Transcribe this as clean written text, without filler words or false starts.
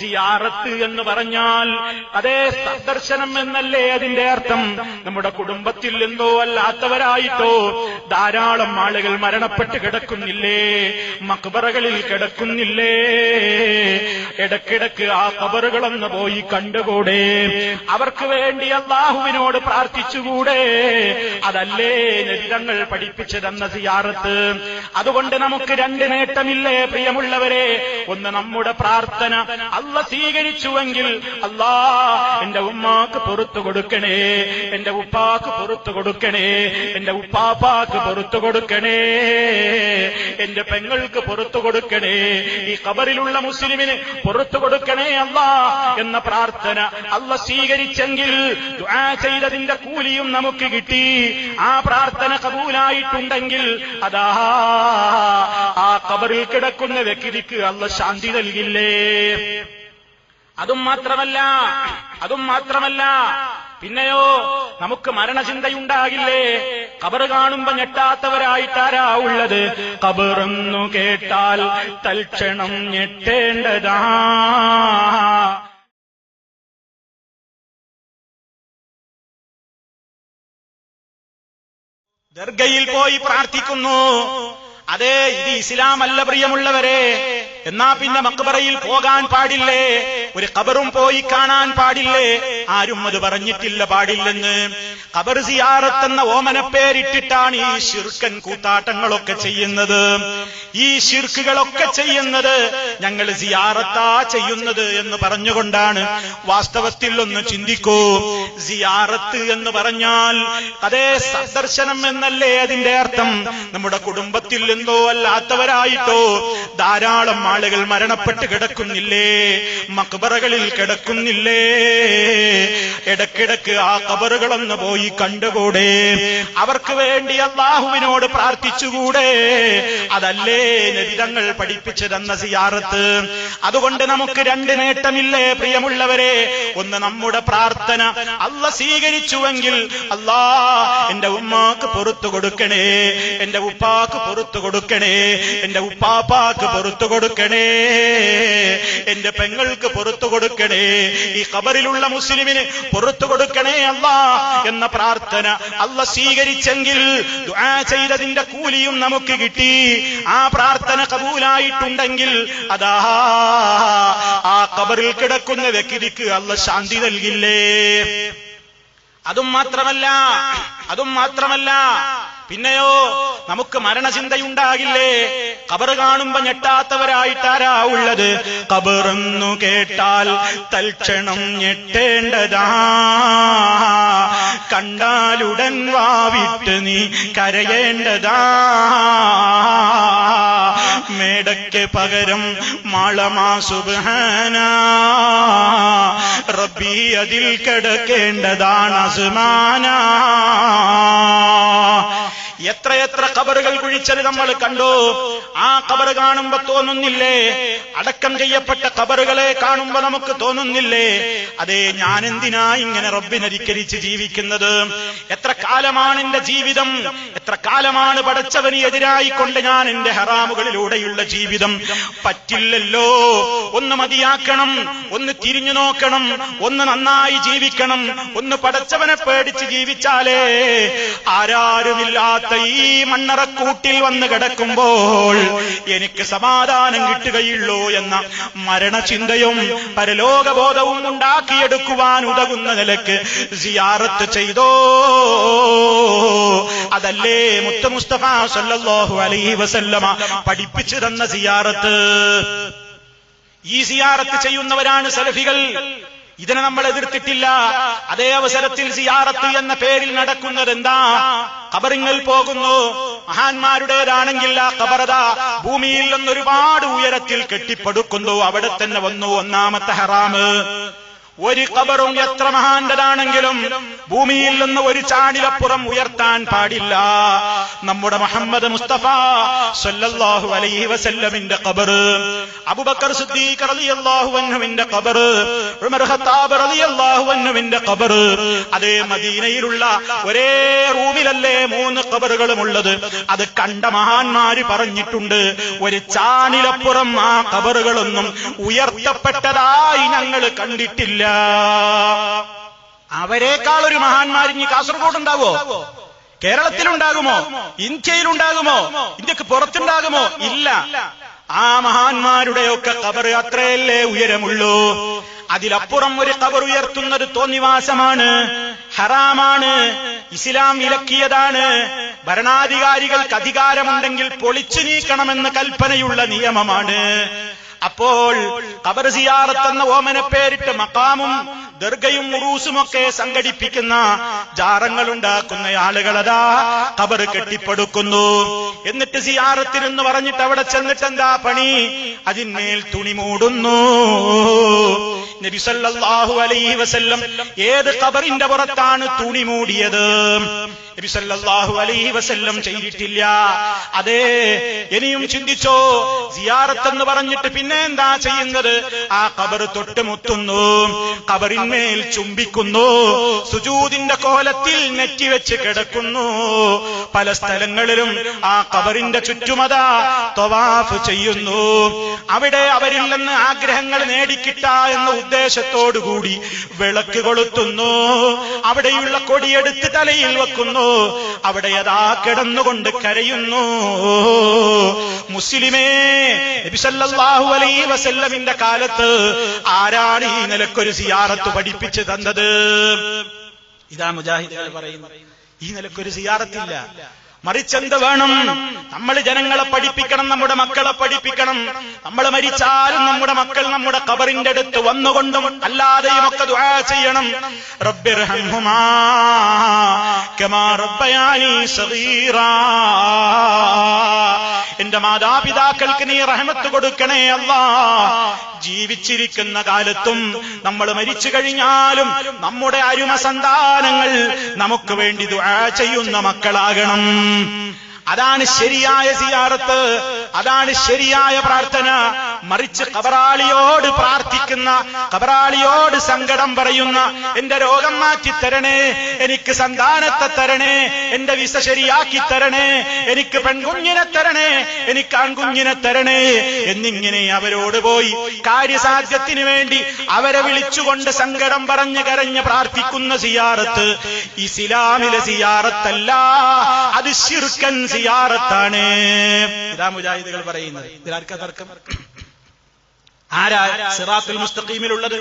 സിയാറത്ത് എന്ന് പറഞ്ഞാൽ അതേ സന്ദർശനം എന്നല്ലേ അതിന്റെ അർത്ഥം. നമ്മുടെ കുടുംബത്തിൽ എന്തോ അല്ലാത്തവരായിട്ടോ ധാരാളം ആളുകൾ മരണപ്പെട്ട് കിടക്കുന്നില്ലേ, മക്ബറകളിൽ കിടക്കുന്നില്ലേ. ഇടയ്ക്കിടയ്ക്ക് ആ ഖബറുകളൊന്ന് പോയി കണ്ടുകൂടെ? അവർക്ക് വേണ്ടി അല്ലാഹുവിനോട് പ്രാർത്ഥിച്ചുകൂടെ? അതല്ലേ നബി തങ്ങൾ പഠിപ്പിച്ചു തന്ന സിയാറത്ത്. അതുകൊണ്ട് നമുക്ക് രണ്ട് നേട്ടമില്ലേ പ്രിയമുള്ളവരെ? ഒന്ന്, നമ്മുടെ പ്രാർത്ഥന അല്ലാഹ് സ്വീകരിച്ചുവെങ്കിൽ അല്ലാ എന്റെ ഉമ്മാക്ക് പുറത്തു കൊടുക്കണേ, എന്റെ ഉപ്പാക്ക് പുറത്തു കൊടുക്കണേ, എന്റെ ഉപ്പാപ്പാക്ക് പുറത്തു കൊടുക്കണേ, എന്റെ പെങ്ങൾക്ക് പുറത്തു കൊടുക്കണേ, ഈ ഖബറിലുള്ള മുസ്ലിമിന് പുറത്തു കൊടുക്കണേ അല്ലാ എന്ന പ്രാർത്ഥന അല്ലാഹ് സ്വീകരിച്ചെങ്കിൽ ദുആ ചെയ്തതിന്റെ കൂലിയും നമുക്ക് കിട്ടി. ആ പ്രാർത്ഥന കബൂലായിട്ടുണ്ടെങ്കിൽ അതാ ആ ഖബറിൽ കിടക്കുന്ന വ്യക്തിക്ക് അല്ലാഹ് ശാന്തി നൽകില്ലേ. അതും മാത്രമല്ല പിന്നെയോ നമുക്ക് മരണചിന്തയുണ്ടാകില്ലേ? ഖബർ കാണുമ്പോ ഞെട്ടാത്തവരായിട്ടാരാ ഉള്ളത്? ഖബറെന്നു കേട്ടാൽ തൽക്ഷണം ഞെട്ടേണ്ടതാ. ദർഗയിൽ പോയി പ്രാർത്ഥിക്കുന്നു. അതെ, ഇത് ഇസ്ലാമല്ല പ്രിയമുള്ളവരെ. എന്നാ പിന്നെ മക്ബറയിൽ പോകാൻ പാടില്ലേ? ഒരു ഖബറും പോയി കാണാൻ പാടില്ലേ? ആരും അത് പറഞ്ഞിട്ടില്ല പാടില്ലെന്ന്. ഖബർ സിയാറത്ത് എന്ന ഓമനപ്പേരിട്ടിട്ടാണ് ഈ ശിർക്കൻ കൂത്താട്ടങ്ങളൊക്കെ ചെയ്യുന്നത്. ഈ ശിർക്കുകളൊക്കെ ചെയ്യുന്നത് ഞങ്ങൾ സിയാറത്താ ചെയ്യുന്നത് എന്ന് പറഞ്ഞുകൊണ്ടാണ്. വാസ്തവത്തിൽ ഒന്ന് ചിന്തിക്കൂ, സിയാറത്ത് എന്ന് പറഞ്ഞാൽ അതേ സന്ദർശനം എന്നല്ലേ അതിന്റെ അർത്ഥം. നമ്മുടെ കുടുംബത്തിൽ എന്തോ അല്ലാത്തവരായിട്ടോ ധാരാളം ആളുകൾ മരണപ്പെട്ട് കിടക്കുന്നില്ലേ, മക്ബറകളിൽ കിടക്കുന്നില്ലേ. ഇടയ്ക്കിടയ്ക്ക് ആ ഖബറുകളൊന്ന് പോയി കണ്ടുകൂടെ? അവർക്ക് വേണ്ടി അല്ലാഹുവിനോട് പ്രാർത്ഥിച്ചുകൂടെ? അതല്ലേ നബി തങ്ങൾ പഠിപ്പിച്ചു തന്ന സിയാറത്ത്. അതുകൊണ്ട് നമുക്ക് രണ്ട് നേട്ടമില്ലേ പ്രിയമുള്ളവരെ? ഒന്ന്, നമ്മുടെ പ്രാർത്ഥന അല്ലാഹ് സ്വീകരിച്ചുവെങ്കിൽ അല്ലാ എന്റെ ഉമ്മാക്ക് പുറത്തു കൊടുക്കണേ, എന്റെ ഉപ്പാക്ക് പുറത്തു കൊടുക്കണേ, എന്റെ ഉപ്പാപ്പാക്ക് പുറത്തു കൊടുക്കണേ, എന്റെ പെങ്ങൾക്ക് പുറത്തു കൊടുക്കണേ, ഈ ഖബറിലുള്ള മുസ്ലിമിന് പുറത്തു കൊടുക്കണേ അല്ലാ എന്ന പ്രാർത്ഥന അല്ലാഹ് സ്വീകരിച്ചെങ്കിൽ ദുആ ചെയ്തതിന്റെ കൂലിയും നമുക്ക് കിട്ടി. ആ പ്രാർത്ഥന കബൂലായിട്ടുണ്ടെങ്കിൽ അതാ ആ ഖബറിൽ കിടക്കുന്ന വ്യക്തിക്ക് അല്ലാഹ് ശാന്തി നൽകില്ലേ. അതും മാത്രമല്ല പിന്നെയോ നമുക്ക് മരണചിന്തയുണ്ടാകില്ലേ? ഖബർ കാണുമ്പോ ഞെട്ടാത്തവരായിട്ടാരാ ഉള്ളത്? ഖബറെന്നു കേട്ടാൽ തൽക്ഷണം ഞെട്ടേണ്ടതാ. കണ്ടാലുടൻ വാവിട്ട് നീ കരയേണ്ടതാ. മേടയ്ക്ക് പകരം മാളമാ സുബ്ഹാനാ റബ്ബി, അതിൽ കിടക്കേണ്ടതാണ് അസ്മാനാ. എത്രയെത്ര ഖബറുകൾ കുഴിച്ചത് നമ്മൾ കണ്ടു. ആ ഖബർ കാണുമ്പോ തോന്നുന്നില്ലേ? അടക്കം ചെയ്യപ്പെട്ട ഖബറുകളെ കാണുമ്പോ നമുക്ക് തോന്നുന്നില്ലേ? അതെ, ഞാൻ എന്തിനാ ഇങ്ങനെ റബ്ബിനെ ധിക്കരിച്ച് ജീവിക്കുന്നത്? എത്ര കാലമാണ് എന്റെ ജീവിതം? എത്ര കാലമാണ് പടച്ചവന് എതിരായിക്കൊണ്ട് ഞാൻ എന്റെ ഹറാമുകളിലൂടെയുള്ള ജീവിതം? പറ്റില്ലല്ലോ. ഒന്ന് മതിയാക്കണം, ഒന്ന് തിരിഞ്ഞു നോക്കണം, ഒന്ന് നന്നായി ജീവിക്കണം, ഒന്ന് പടച്ചവനെ പേടിച്ച് ജീവിച്ചാലേ ആരാരുമില്ലാത്ത ഈ മണ്ണറക്കൂട്ടിൽ വന്ന് കിടക്കുമ്പോൾ എനിക്ക് സമാധാനം കിട്ടുകയുള്ളൂ എന്ന മരണചിന്തയും പരലോകബോധവും ഉണ്ടാക്കിയെടുക്കുവാൻ ഉതകുന്ന നിലക്ക് സിയാറത്ത് ചെയ്തോ. അതല്ലേ മുത്ത മുസ്തഫ സല്ലല്ലാഹു അലൈഹി വസല്ലമ പഠിപ്പിച്ചു തന്ന സിയാറത്ത്. ഈ സിയാറത്ത് ചെയ്യുന്നവരാണ് സലഫികൾ. ഇതിനെ നമ്മൾ എതിർത്തിട്ടില്ല. അതേ അവസരത്തിൽ സിയാറത്ത് എന്ന പേരിൽ നടക്കുന്നത് എന്താ? ഖബറിങ്ങൾ പോകുന്നു. മഹാന്മാരുടേതാണെങ്കിൽ ആ ഖബറത ഭൂമിയിൽ നിന്ന് ഒരുപാട് ഉയരത്തിൽ കെട്ടിപ്പടുക്കുന്നു. അവിടെ തന്നെ വന്നു ഒന്നാമത്തെ ഹറാമ്. ഒരു ഖബറും എത്ര മഹാന്റതാണെങ്കിലും ഭൂമിയിൽ നിന്ന് ഒരു ചാണിലപ്പുറം ഉയർത്താൻ പാടില്ല. നമ്മുടെ മുഹമ്മദ് മുസ്തഫ സല്ലല്ലാഹു അലൈഹി വസല്ലമിന്റെ ഖബർ, അബൂബക്കർ സിദ്ദീഖ് റളിയല്ലാഹു അൻഹുവിന്റെ ഖബർ, ഉമർ ഖത്താബ് റളിയല്ലാഹു അൻഹുവിന്റെ ഖബർ, അതേ മദീനയിലുള്ള ഒരേ റൂമിലല്ലേ 3 ഖബറുകളും ഉള്ളത്. അത് കണ്ട മഹാന്മാര് പറഞ്ഞിട്ടുണ്ട്, ഒരു ചാണിലപ്പുറം ആ ഖബറുകളൊന്നും ഉയർത്തപ്പെട്ടതായി ഞങ്ങൾ കണ്ടിട്ടില്ല. അവരെക്കാൾ ഒരു മഹാന്മാർ ഇനി കാസർഗോഡ് ഉണ്ടാവോ? കേരളത്തിലുണ്ടാകുമോ? ഇന്ത്യയിലുണ്ടാകുമോ? ഇന്ത്യക്ക് പുറത്തുണ്ടാകുമോ? ഇല്ല. ആ മഹാന്മാരുടെയൊക്കെ ഖബർ അത്രയല്ലേ ഉയരമുള്ളൂ. അതിലപ്പുറം ഒരു ഖബർ ഉയർത്തുന്നത് തോന്നിവാസമാണ്, ഹറാമാണ്, ഇസ്ലാം വിലക്കിയതാണ്. ഭരണാധികാരികൾക്ക് അധികാരമുണ്ടെങ്കിൽ പൊളിച്ചു നീക്കണമെന്ന് കൽപ്പനയുള്ള നിയമമാണ്. അപ്പോൾ ഖബർ സിയാറത്ത് എന്ന ഓമന പേരിട്ട് മഖാമും ദർഗയും ഉറൂസുമൊക്കെ സംഘടിപ്പിക്കുന്ന ജാറങ്ങളുണ്ടാക്കുന്ന ആളുകളതാ ഖബർ കെട്ടിപ്പടുക്കുന്നു. എന്നിട്ട് സിയാറത്തിനെന്ന് പറഞ്ഞിട്ട് അവിടെ ചെന്നിട്ട് എന്താ പണി? അതിന്മേൽ തുണി മൂടുന്നു. നബി സല്ലല്ലാഹു അലൈഹി വസല്ലം ഏത് ഖബറിന്റെ പുറത്താണ് തുണി മൂടിയത്? നബി സല്ലല്ലാഹു അലൈഹി വസല്ലം ചെയ്തിട്ടില്ല. അതേ, ഇനിയും ചിന്തിച്ചോ. സിയാറത്ത് എന്ന് പറഞ്ഞിട്ട് പിന്നെ എന്താ ചെയ്യുന്നത്? ആ ഖബർ തൊട്ടുമുത്തുന്നു, ഖബറിന്മേൽ ചുംബിക്കുന്നു, സുജൂദിന്റെ കോലത്തിൽ നെറ്റിവെച്ച് കിടക്കുന്നു. പല സ്ഥലങ്ങളിലും ആ ഖബറിന്റെ ചുറ്റുമതാ തവാഫ് ചെയ്യുന്നു. അവിടെ അവരിൽ നിന്ന് ആഗ്രഹങ്ങൾ നേടിക്കിട്ട എന്ന ഉദ്ദേശത്തോടുകൂടി വിളക്ക് കൊളുത്തുന്നു. അവിടെയുള്ള കൊടിയെടുത്ത് തലയിൽ വെക്കുന്നു. അവിടെ അതാ കിടന്നുകൊണ്ട് കരയുന്നു. മുസ്ലിമേ, നബി സല്ലല്ലാഹു അലൈഹി വസല്ലമിന്റെ കാലത്ത് ആരാണ് ഈ നിലക്കൊരു സിയാറത്ത് പഠിപ്പിച്ചു തന്നത്? ഇതാ മുജാഹിദുകൾ പറയുന്നത്. ഈ നിലക്കൊരു സിയാറത്തില്ല. മറിച്ചെന്ത് വേണം? നമ്മൾ ജനങ്ങളെ പഠിപ്പിക്കണം, നമ്മുടെ മക്കളെ പഠിപ്പിക്കണം. നമ്മൾ മരിച്ചാലും നമ്മുടെ മക്കൾ നമ്മുടെ ഖബറിന്റെ അടുത്ത് വന്നുകൊണ്ടും അല്ലാതെയും ഒക്കെ ദുആ ചെയ്യണം. റബ്ബിർഹംഹുമാ കമാ റബ്ബയാനി സഗീറാ. എന്റെ മാതാപിതാക്കൾക്ക് നീ റഹ്മത്ത് കൊടുക്കണേ അല്ലാഹ്. ജീവിച്ചിരിക്കുന്ന കാലത്തും നമ്മൾ മരിച്ചു കഴിഞ്ഞാലും നമ്മുടെ അരുമ സന്താനങ്ങൾ നമുക്ക് വേണ്ടി ദുആ ചെയ്യുന്ന മക്കളാകണം. അതാണ് ശരിയായ സിയാറത്ത്, അതാണ് ശരിയായ പ്രാർത്ഥന. മറിച്ച് ഖബറാളിയോട് പ്രാർത്ഥിക്കുന്ന, ഖബറാളിയോട് സങ്കടം പറയുന്ന, എന്റെ രോഗം മാറ്റി തരണേ, എനിക്ക് സന്താനത്തെ തരണേ, എന്റെ വിസ ശരിയാക്കി തരണേ, എനിക്ക് പെൺകുഞ്ഞിനെ തരണേ, എനിക്ക് ആൺകുഞ്ഞിനെ തരണേ എന്നിങ്ങനെ അവരോട് പോയി കാര്യസാധ്യത്തിന് വേണ്ടി അവരെ വിളിച്ചുകൊണ്ട് സങ്കടം പറഞ്ഞ് കരഞ്ഞ് പ്രാർത്ഥിക്കുന്ന സിയാറത്ത് ഇസ്ലാമിലെ സിയാറത്തല്ല, അത് ശിർക്കൻ സിയാറത്താണ്. ഇതാ മുജാഹിദുകൾ പറയുന്നത്. ഇതിലാർക്കാ തർക്കം? ആരാ സിറാത്തുൽ മുസ്തഖീമിലുള്ളത്?